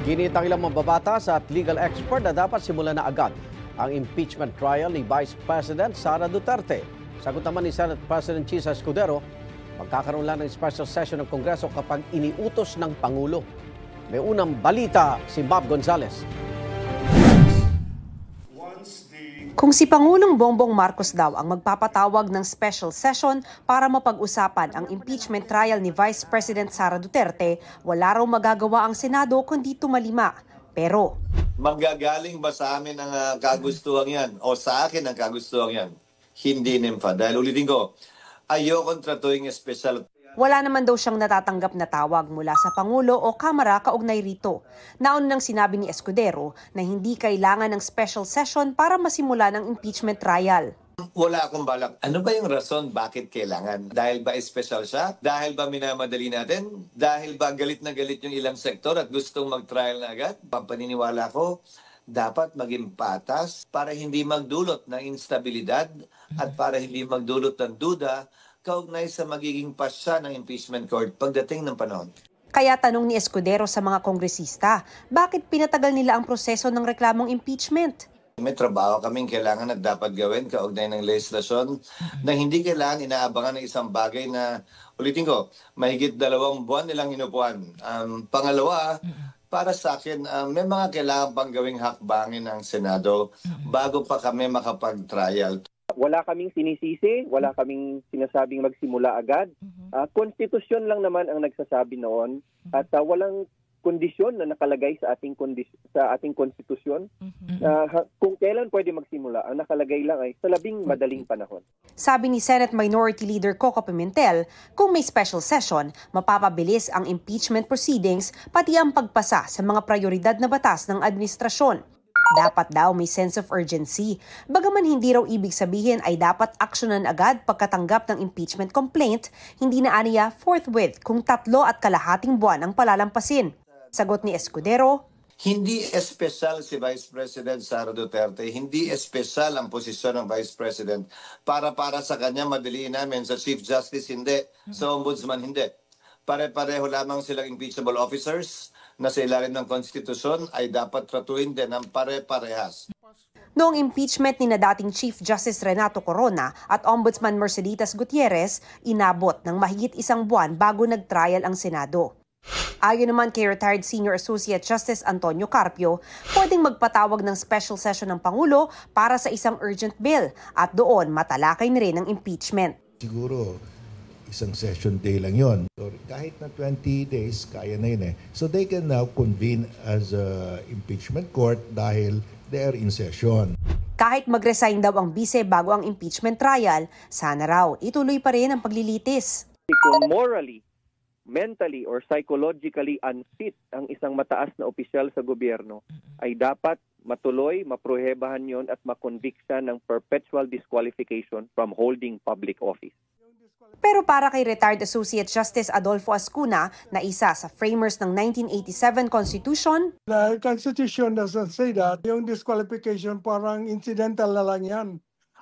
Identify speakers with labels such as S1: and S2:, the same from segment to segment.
S1: Ginit ang ilang mababatas at legal expert na dapat simulan na agad ang impeachment trial ni Vice President Sara Duterte. Sagot naman ni Senate President Chisa Escudero, magkakaroon lang ng special session ng Kongreso kapag iniutos ng Pangulo. May unang balita si Bob Gonzales.
S2: Kung si Pangulong Bongbong Marcos daw ang magpapatawag ng special session para mapag-usapan ang impeachment trial ni Vice President Sara Duterte, wala raw magagawa ang Senado kundi tumalima. Pero
S3: manggagaling ba sa amin ang kagustuhan yan o sa akin ang kagustuhan yan? Hindi, Nympha. Dahil ulitin ko, ayokong tratuing special.
S2: wala naman daw siyang natatanggap na tawag mula sa Pangulo o Kamara kaugnay rito. Nauna nang sinabi ni Escudero na hindi kailangan ng special session para masimula ng impeachment trial.
S3: Wala akong balak. Ano ba yung rason bakit kailangan? Dahil ba special siya? Dahil ba minamadali natin? Dahil ba galit na galit yung ilang sektor at gustong mag-trial na agad? Paniniwala ko, dapat maging patas para hindi magdulot ng instabilidad at para hindi magdulot ng duda kaugnay sa magiging pasya ng impeachment court pagdating ng panahon.
S2: Kaya tanong ni Escudero sa mga kongresista, bakit pinatagal nila ang proseso ng reklamong impeachment?
S3: May trabaho kaming kailangan at dapat gawin kaugnay ng legislasyon na hindi kailangan inaabangan ng isang bagay na, ulitin ko, mahigit 2 buwan nilang inupuan. Pangalawa, para sa akin, may mga kailangan pang gawing hakbangin ng Senado bago pa kami makapag-trial.
S4: Wala kaming sinisisi, wala kaming sinasabing magsimula agad. Konstitusyon lang naman ang nagsasabi noon at walang kondisyon na nakalagay sa ating konstitusyon. Kung kailan pwede magsimula, ang nakalagay lang ay sa labing madaling panahon.
S2: Sabi ni Senate Minority Leader Coco Pimentel, kung may special session, mapapabilis ang impeachment proceedings pati ang pagpasa sa mga prioridad na batas ng administrasyon. Dapat daw may sense of urgency. Bagaman hindi raw ibig sabihin ay dapat aksyonan agad pagkatanggap ng impeachment complaint, hindi na aniya forthwith kung 3.5 buwan ang palalampasin. Sagot ni Escudero,
S3: hindi espesyal si Vice President Sara Duterte, hindi espesyal ang posisyon ng Vice President para sa kanya madaliin namin, sa Chief Justice hindi, sa Ombudsman hindi. Pare-pareho lamang silang impeachable officers na sa ilalim ng konstitusyon ay dapat tratuin din ng pare-parehas.
S2: Noong impeachment ni na dating Chief Justice Renato Corona at Ombudsman Merceditas Gutierrez, inabot ng mahigit 1 buwan bago nag-trial ang Senado. Ayon naman kay retired Senior Associate Justice Antonio Carpio, pwedeng magpatawag ng special session ng Pangulo para sa isang urgent bill at doon matalakay na rin ang impeachment.
S5: Siguro isang session day lang yon. So, kahit na 20 days, kaya na yun eh. So they can now convene as a impeachment court dahil they are in session.
S2: Kahit mag-resign daw ang bise bago ang impeachment trial, sana raw ituloy pa rin ang paglilitis.
S4: Kung morally, mentally or psychologically unfit ang isang mataas na opisyal sa gobyerno, ay dapat matuloy, maprohebahan yon at makonvict siya ng perpetual disqualification from holding public office.
S2: Pero para kay retired Associate Justice Adolfo Ascuna, na isa sa framers ng 1987 Constitution,
S6: the Constitution doesn't say that. Yung disqualification parang incidental na lang yan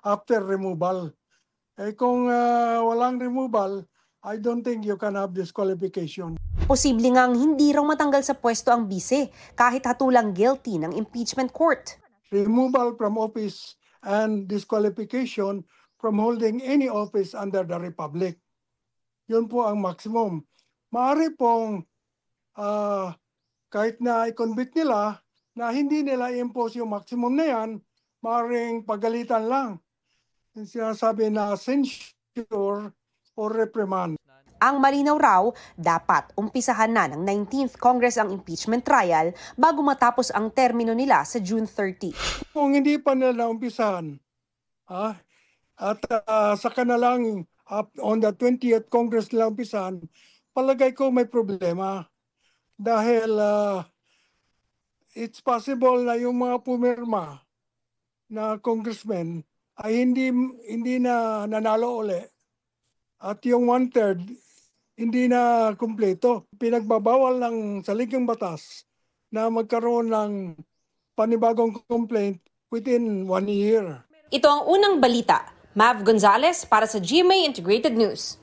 S6: after removal. Kung walang removal, I don't think you can have disqualification.
S2: posible ngang hindi raw matanggal sa pwesto ang bise kahit hatulang guilty ng impeachment court.
S6: Removal from office and disqualification from holding any office under the Republic. Yun po ang maximum. Maaari pong kahit na i-convict nila na hindi nila i-impose yung maximum na yan, maaaring pagalitan lang. Yung sinasabi na censure or reprimand.
S2: Ang malinaw raw, dapat umpisahan na ng 19th Congress ang impeachment trial bago matapos ang termino nila sa June 30.
S6: Kung hindi pa nila umpisahan, at saka na lang on the 20th Congress lang umpisahan, palagay ko may problema. Dahil it's possible na yung mga pumirma na congressmen ay hindi na nanalo uli. At yung 1/3, hindi na kumpleto. Pinagbabawal ng saligang batas na magkaroon ng panibagong complaint within 1 year.
S2: Ito ang unang balita. Mav Gonzales para sa GMA Integrated News.